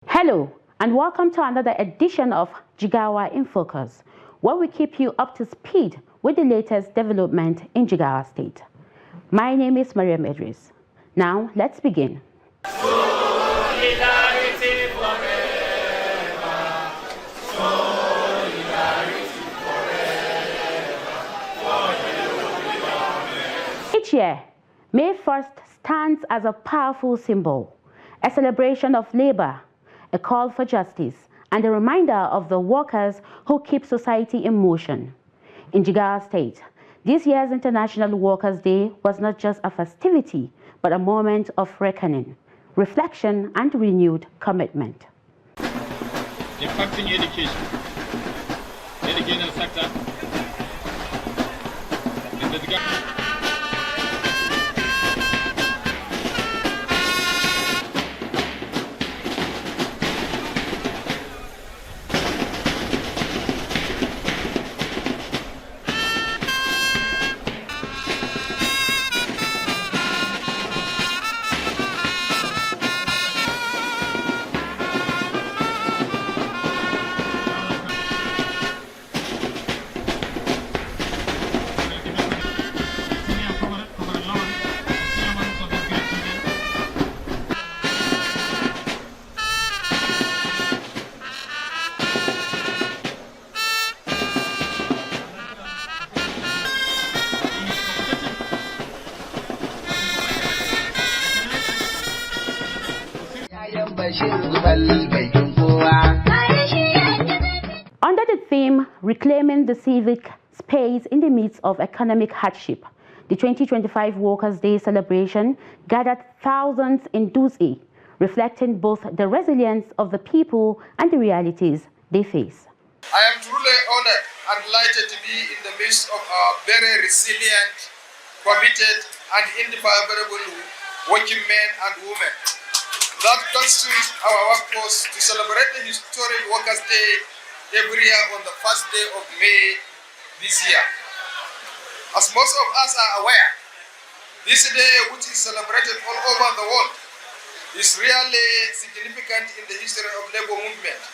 Hello, and welcome to another edition of JIGAWA in Focus, where we keep you up to speed with the latest development in Jigawa State. My name is Mariam Idris. Now, let's begin. Each year, May 1st stands as a powerful symbol, a celebration of labor, a call for justice, and a reminder of the workers who keep society in motion. In Jigawa State, this year's International Workers' Day was not just a festivity, but a moment of reckoning, reflection, and renewed commitment. Impacting education, educational sector, Under the theme, Reclaiming the Civic Space in the Midst of Economic Hardship, the 2025 Workers' Day celebration gathered thousands in Dutse, reflecting both the resilience of the people and the realities they face. I am truly honored and delighted to be in the midst of our very resilient, committed, and indefatigable working men and women that constitute our workforce to celebrate the historic Workers' Day every year on the first day of May this year. As most of us are aware, this day, which is celebrated all over the world, is really significant in the history of labor movement,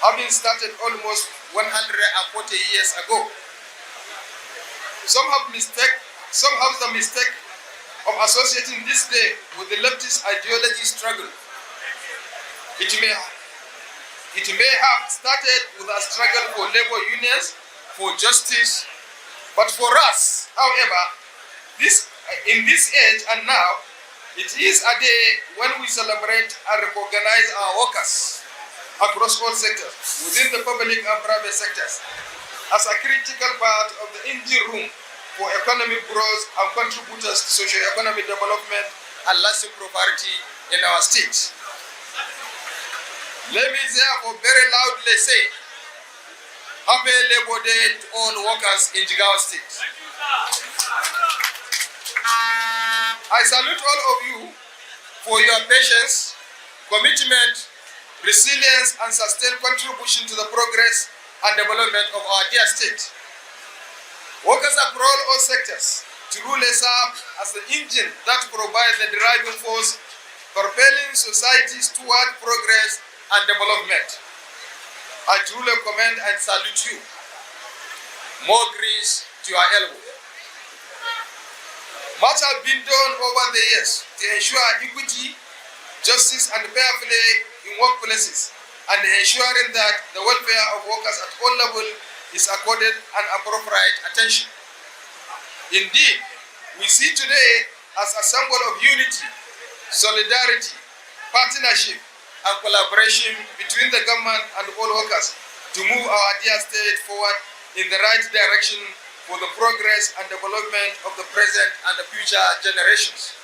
having started almost 140 years ago. Some have the mistake of associating this day with the leftist ideology struggle. It may have started with a struggle for labor unions, for justice, but for us, however, in this age and now, it is a day when we celebrate and recognize our workers across all sectors, within the public and private sectors, as a critical part of the engine room for economic growth and contributors to socio-economic development and lasting prosperity in our state. Let me therefore very loudly say, Happy Labor Day to all workers in Jigawa State. I salute all of you for your patience, commitment, resilience, and sustained contribution to the progress and development of our dear state. Workers across all sectors truly serve as the engine that provides the driving force propelling societies toward progress and development. I truly commend and salute you. More grease to your elbow. Much has been done over the years to ensure equity, justice, and fair play in workplaces, and ensuring that the welfare of workers at all levels is accorded an appropriate attention. Indeed, we see today as a symbol of unity, solidarity, partnership, and collaboration between the government and all workers to move our dear state forward in the right direction for the progress and development of the present and the future generations.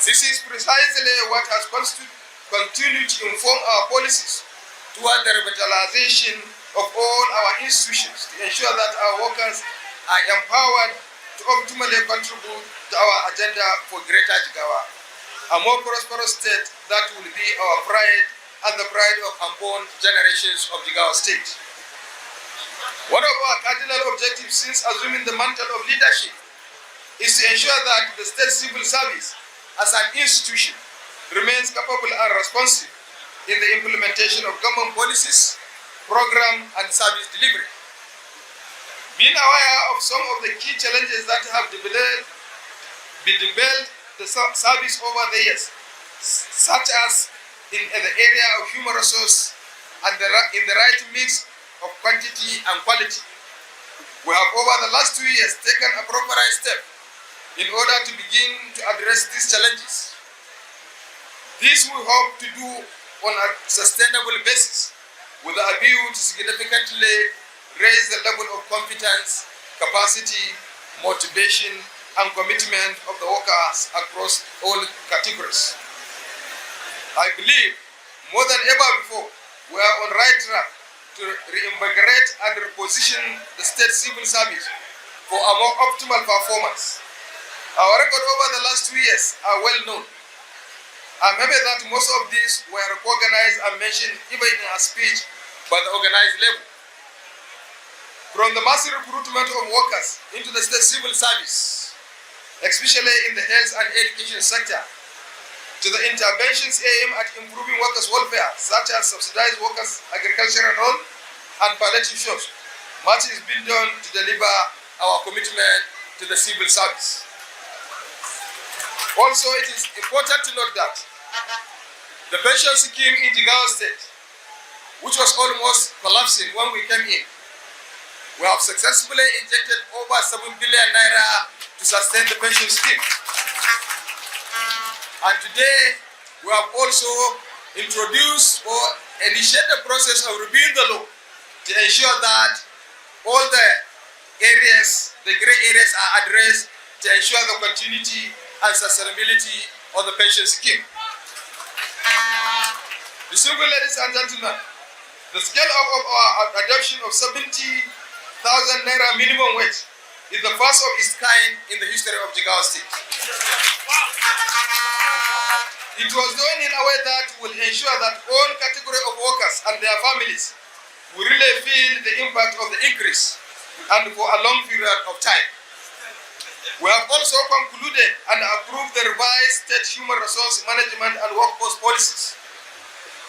This is precisely what has continued to inform our policies toward the revitalization of all our institutions to ensure that our workers are empowered to optimally contribute to our agenda for Greater Jigawa, a more prosperous state that will be our pride and the pride of unborn generations of Jigawa State. One of our cardinal objectives since assuming the mantle of leadership is to ensure that the state civil service as an institution remains capable and responsive in the implementation of government policies, program, and service delivery. Being aware of some of the key challenges that have developed the service over the years, such as in the area of human resource and in the right mix of quantity and quality, we have over the last 2 years taken a proper step in order to begin to address these challenges. This we hope to do on a sustainable basis with a view to significantly raise the level of competence, capacity, motivation, and commitment of the workers across all categories. I believe more than ever before, we are on the right track to reinvigorate and reposition the state civil service for a more optimal performance. Our record over the last 2 years are well known. I'm happy that most of these were recognized and mentioned even in a speech by the organized level. From the massive recruitment of workers into the state civil service, especially in the health and education sector, to the interventions aimed at improving workers' welfare, such as subsidized workers' agricultural loan and palliative shops, much is being done to deliver our commitment to the civil service. Also, it is important to note that the pension scheme in Jigawa State, which was almost collapsing when we came in, we have successfully injected over 7 billion naira to sustain the pension scheme. And today, we have also introduced or initiated the process of reviewing the law to ensure that all the areas, the gray areas are addressed to ensure the continuity and sustainability of the pension scheme. Distinguished ladies and gentlemen, the scale of our adoption of 70,000 naira minimum wage is the first of its kind in the history of Jigawa State. It was done in a way that will ensure that all categories of workers and their families will really feel the impact of the increase and for a long period of time. We have also concluded and approved the revised state human resource management and workforce policies.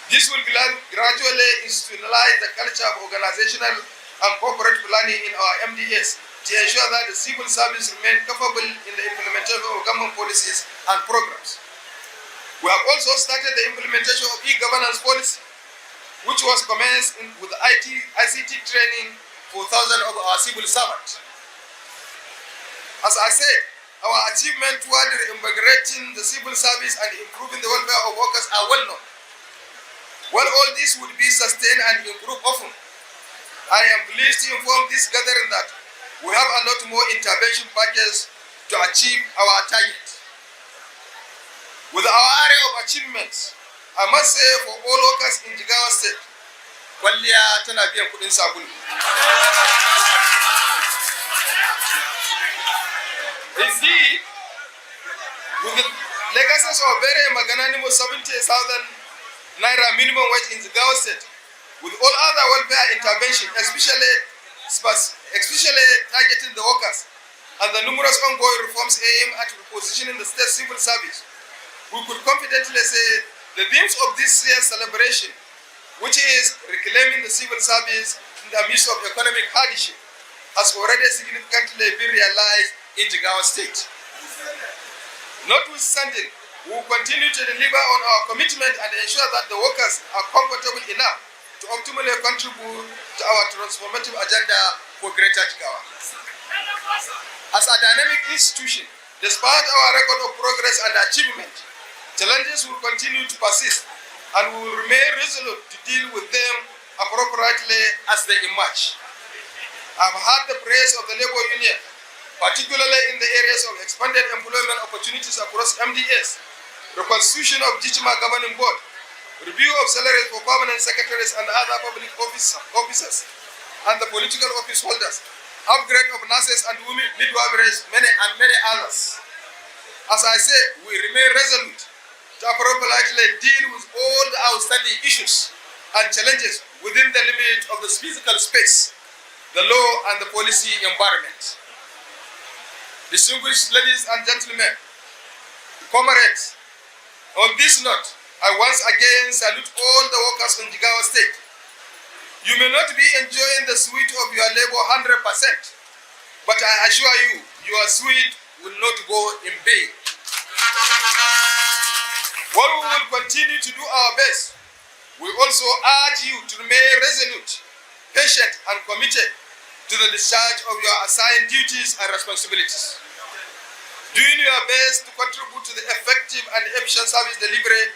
This will gradually institutionalize the culture of organizational and corporate planning in our MDS to ensure that the civil service remain capable in the implementation of government policies and programs. We have also started the implementation of e-governance policy, which was commenced with the ICT training for thousands of our civil servants. As I said, our achievement toward reinvigorating the civil service and improving the welfare of workers are well known. While all this would be sustained and improved often, I am pleased to inform this gathering that we have a lot more intervention packages to achieve our target. With our area of achievements, I must say for all workers in Jigawa State, kwalliya tana biyan kudin sabulu. Indeed, with the legacies of very magnanimous 70,000 naira minimum wage in Jigawa State, with all other welfare intervention, especially targeting the workers, and the numerous ongoing reforms aimed at repositioning the state civil service, we could confidently say the themes of this year's celebration, which is reclaiming the civil service in the midst of economic hardship, has already significantly been realized in Jigawa State. Notwithstanding, we will continue to deliver on our commitment and ensure that the workers are comfortable enough to optimally contribute to our transformative agenda for Greater Jigawa. As a dynamic institution, despite our record of progress and achievement, challenges will continue to persist and we will remain resolute to deal with them appropriately as they emerge. I've heard the praise of the labor union, particularly in the areas of expanded employment opportunities across MDS, the constitution of JIGAWA governing board, review of salaries for permanent secretaries and other public officers, and the political office holders, upgrade of nurses and midwiferys, many others. As I say, we remain resolute to appropriately deal with all the outstanding issues and challenges within the limit of the physical space, the law and the policy environment. Distinguished ladies and gentlemen, comrades, on this note, I once again salute all the workers in Jigawa State. You may not be enjoying the sweet of your labor 100%, but I assure you, your sweet will not go in vain. While we will continue to do our best, we also urge you to remain resolute, patient, and committed to the discharge of your assigned duties and responsibilities. Doing your best to contribute to the effective and efficient service delivery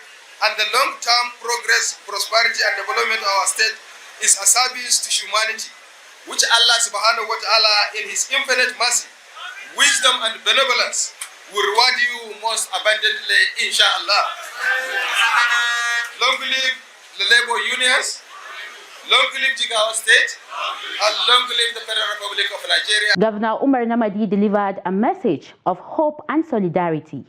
and the long-term progress, prosperity, and development of our state is a service to humanity, which Allah subhanahu wa ta'ala in his infinite mercy, wisdom, and benevolence will reward you most abundantly, inshallah. Long live the labor unions, long live Jigawa State, and long live the Federal Republic of Nigeria. Governor Namadi delivered a message of hope and solidarity,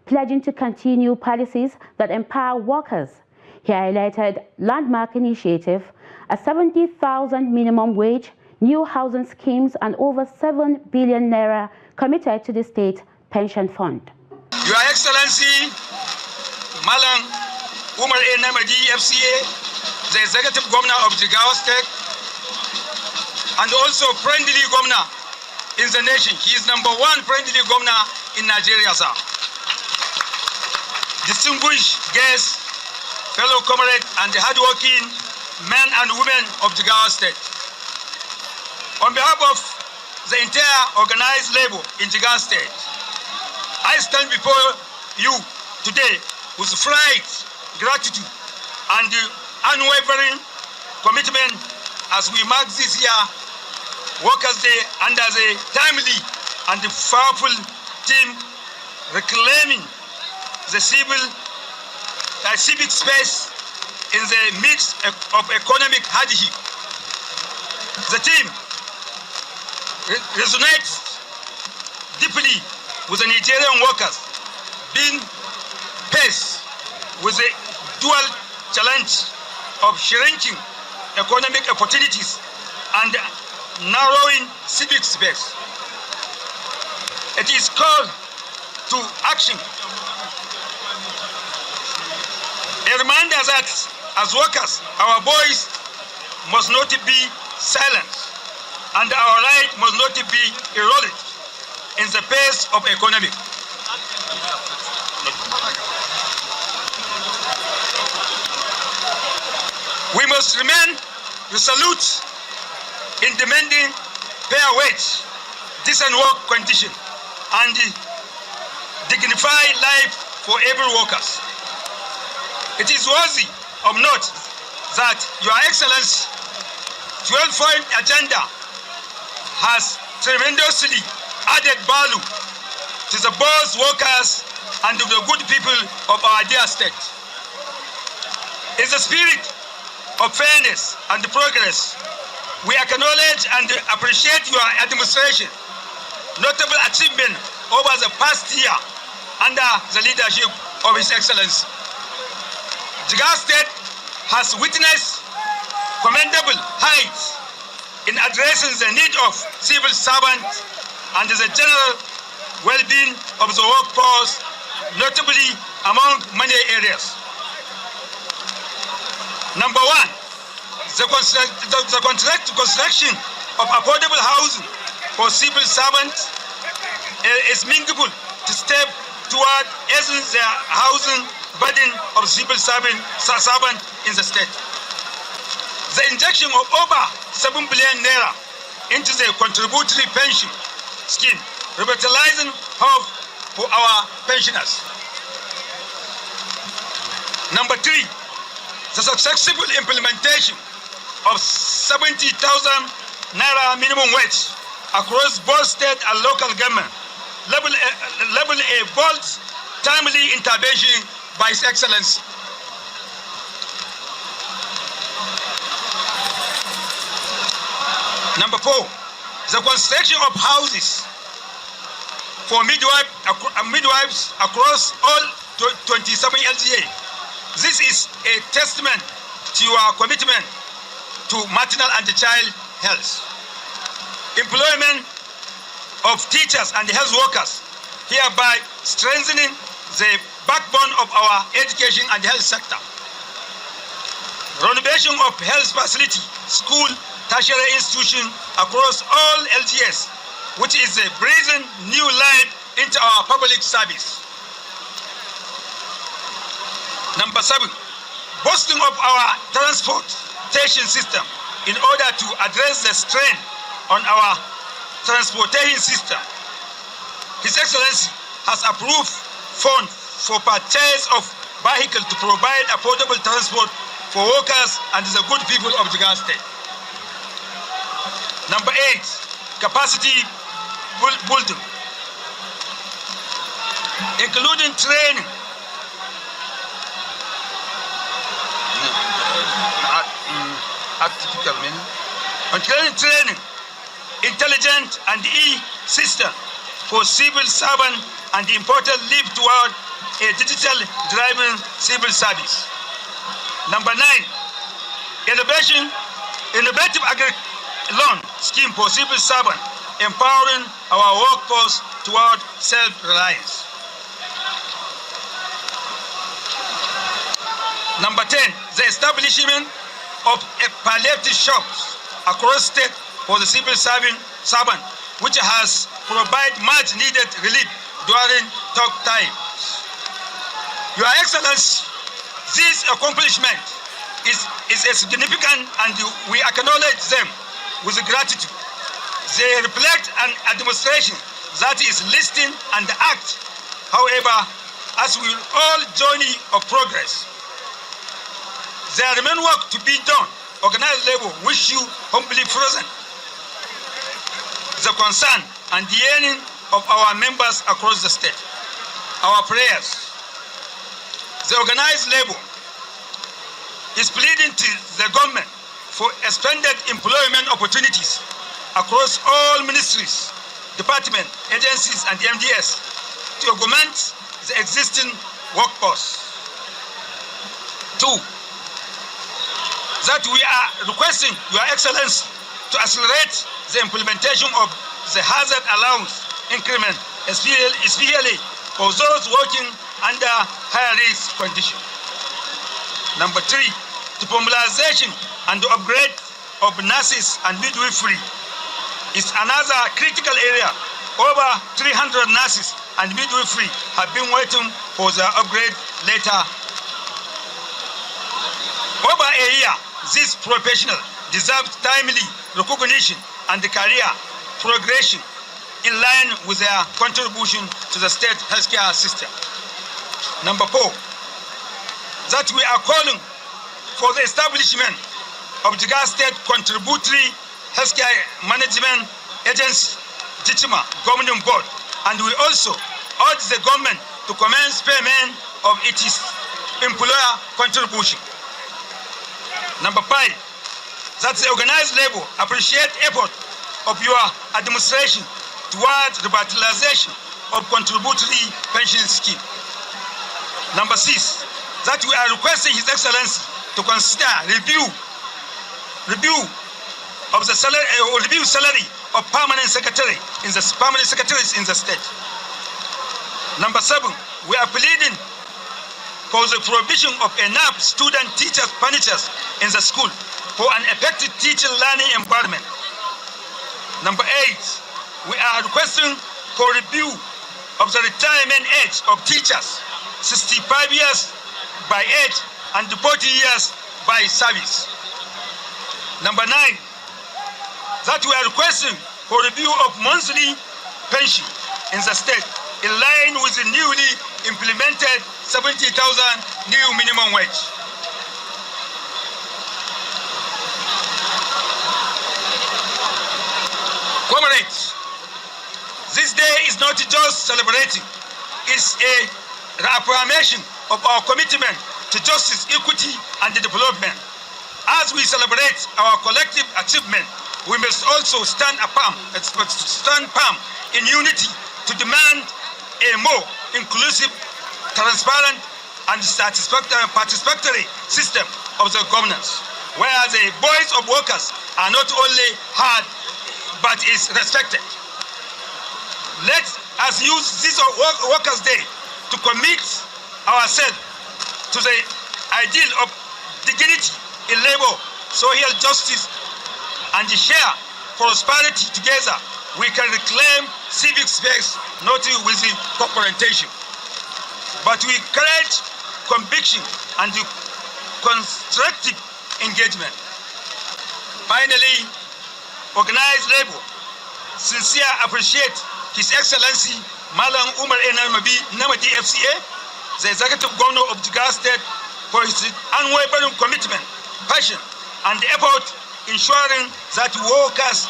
pledging to continue policies that empower workers. He highlighted landmark initiative, a 70,000 minimum wage, new housing schemes, and over 7 billion naira committed to the state pension fund. Your Excellency, Malam Umar Namadi, FCA, the Executive Governor of Jigawa State, and also friendly governor in the nation. He is #1 friendly governor in Nigeria, sir. Distinguished guests, fellow comrades, and the hardworking men and women of Jigawa State. On behalf of the entire organized labor in Jigawa State, I stand before you today with pride, gratitude, and unwavering commitment as we mark this year Workers' Day under the timely and the powerful theme reclaiming the civic space in the midst of economic hardship. The theme resonates deeply with the Nigerian workers being faced with the dual challenge of shrinking economic opportunities and narrowing civic space. It is called to action. A reminder that as workers, our voice must not be silenced and our right must not be eroded in the face of economic. We must remain resolute in demanding fair wage, decent work condition, and dignified life for every worker. It is worthy of note that Your Excellency 12-point agenda has tremendously added value to the both workers and to the good people of our dear state. In the spirit of fairness and progress, we acknowledge and appreciate your administration notable achievement over the past year under the leadership of His Excellency. Jigawa State has witnessed commendable heights in addressing the need of civil servants and the general well-being of the workforce, notably among many areas. Number one, the construction of affordable housing for civil servants is meaningful to step toward easing the housing burden of civil servants in the state. The injection of over 7 billion naira into the contributory pension scheme, revitalizing hope for our pensioners. Number three, the successful implementation of 70,000 naira minimum wage across both state and local government level a bold, timely intervention by His Excellency. Number four, the construction of houses for midwives across all 27 LGA. This is a testament to your commitment to maternal and child health. Employment of teachers and health workers, hereby strengthening the backbone of our education and health sector. Renovation of health facility, school, tertiary institution across all LGS, which is breathing new life into our public service. Number 7, boosting of our transportation system in order to address the strain on our transportation system. His Excellency has approved funds for purchase of vehicles to provide affordable transport for workers and the good people of Jigawa State. Number 8, capacity building, including training, training, intelligent and e-system for civil servant and the important leap toward a digital driving civil service. Number 9, innovative loan scheme for civil servant, empowering our workforce toward self-reliance. Number 10, the establishment of palliative shops across state for the civil servant, which has provided much needed relief during tough times. Your Excellency, this accomplishment is a significant, and we acknowledge them with gratitude. They reflect an administration that is listening and act. However, as we all journey of progress, there remain work to be done. Organized labor wish you humbly present the concern and the yearning of our members across the state. Our prayers. The organized labor is pleading to the government for expanded employment opportunities across all ministries, departments, agencies, and MDS to augment the existing workforce. 2, that we are requesting Your Excellency to accelerate the implementation of the hazard allowance increment, especially for those working under high-risk conditions. Number 3, the formalization and the upgrade of nurses and midwifery is another critical area. Over 300 nurses and midwifery have been waiting for the upgrade later. Over a year, these professionals deserve timely recognition and career progression in line with their contribution to the state healthcare system. Number 4, that we are calling for the establishment of Jigawa State Contributory Healthcare Management Agency, JIGAWA Governing Board, and we also urge the government to commence payment of its employer contribution. Number 5, that the organized labor appreciate effort of your administration towards revitalization of contributory pension scheme. Number 6, that we are requesting His Excellency to consider review of the salary of permanent secretaries in the state. Number 7, we are pleading for the provision of enough student teachers furnitures in the school for an effective teaching learning environment. Number 8, we are requesting for review of the retirement age of teachers, 65 years by age and 40 years by service. Number 9, that we are requesting for review of monthly pension in the state in line with the newly implemented 70,000 new minimum wage. Comrades, this day is not just celebrating, it's a reaffirmation of our commitment to justice, equity, and development. As we celebrate our collective achievement, we must also stand firm in unity to demand a more inclusive, transparent, and participatory system of the governance, where the voice of workers are not only heard but is respected. Let us use this Workers' Day to commit ourselves to the ideal of dignity in labor, social justice, and share prosperity together, we can reclaim civic space, not with the confrontation, but we create conviction and constructive engagement. Finally, organized labor sincere appreciate His Excellency Malam Umar Namadi FCA, the Executive Governor of Jigawa State, for his unwavering commitment, passion, and effort ensuring that workers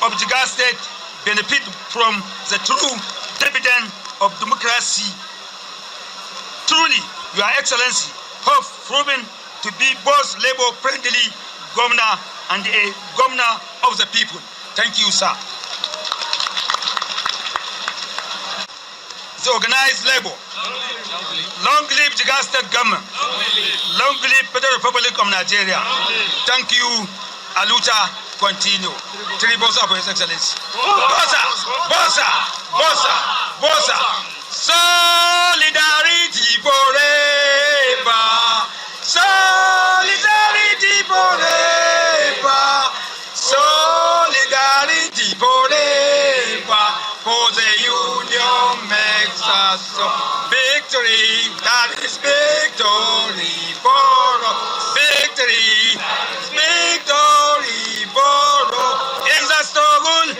of Jigawa State benefit from the true dividend of democracy. Truly, Your Excellency have proven to be both labor-friendly governor and a governor of the people. Thank you, sir. The organized labor. Long live Jigawa State government. Long live Federal Republic of Nigeria. Thank you, Aluta. Continue. Three boss of His Excellency. Bossa, bossa, bossa, bossa. Solidarity forever. Solidarity forever. Solidarity forever. For the union makes us so. Victory, that is victory for us. Victory, victory for us. In the struggle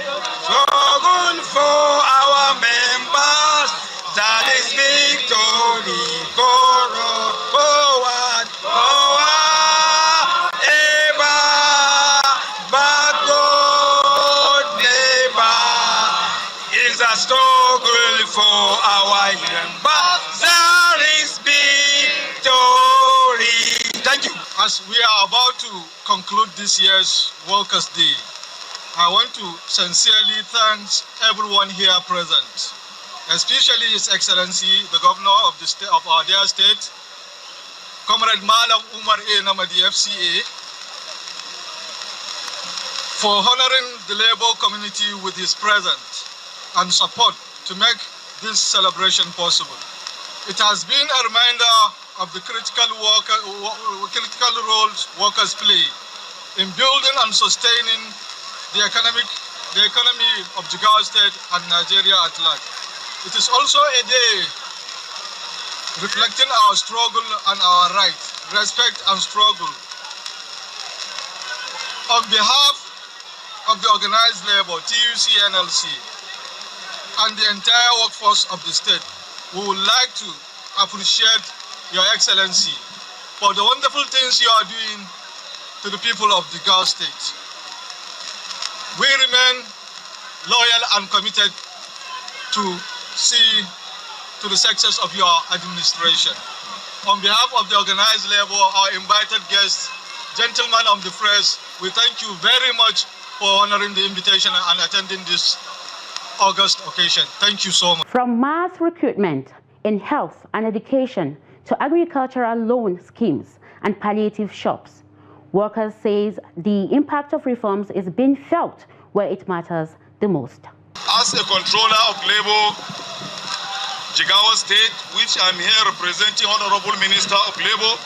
for our members, that is victory for us. Forward, forward, ever, backward, never. In the struggle for our members, there is victory. Thank you. As we are about to conclude this year's Workers' Day, I want to sincerely thank everyone here present, especially His Excellency, the Governor of the state of our dear state, Comrade Malam Umar Namadi FCA, for honoring the labor community with his presence and support to make this celebration possible. It has been a reminder of the critical roles workers play in building and sustaining the economy of Jigawa State and Nigeria at large. It is also a day reflecting our struggle and our rights, respect and struggle. On behalf of the organized labor, TUC NLC, and the entire workforce of the state, we would like to appreciate Your Excellency for the wonderful things you are doing to the people of the Jigawa State. We remain loyal and committed to see to the success of your administration. On behalf of the organized labor, our invited guests, gentlemen of the press, we thank you very much for honoring the invitation and attending this August occasion. Thank you so much. From mass recruitment in health and education to agricultural loan schemes and palliative shops, workers says the impact of reforms is being felt where it matters the most. As a controller of labor, Jigawa State, which I'm here representing Honorable Minister of Labor,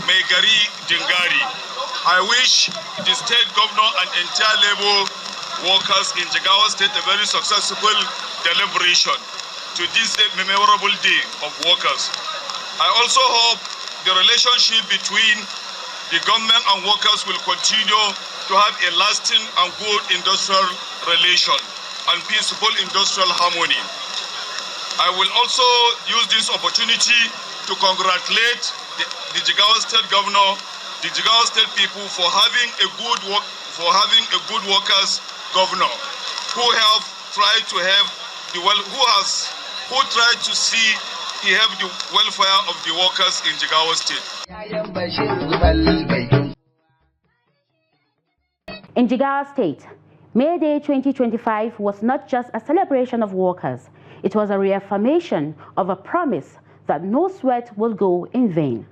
Megari Jingari, I wish the state governor and entire labor workers in Jigawa State a very successful deliberation to this memorable day of workers. I also hope the relationship between the government and workers will continue to have a lasting and good industrial relation and peaceful industrial harmony. I will also use this opportunity to congratulate the Jigawa State governor, the Jigawa State people for having a good workers governor who have tried to have the who tried to see he have the welfare of the workers in Jigawa State. In Jigawa State, May Day 2025 was not just a celebration of workers, it was a reaffirmation of a promise that no sweat will go in vain.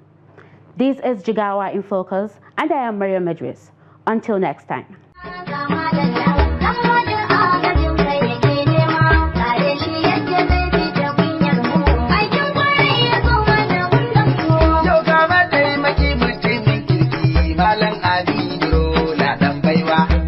This is Jigawa in Focus, and I am Maria Medris. Until next time. Malam Ali.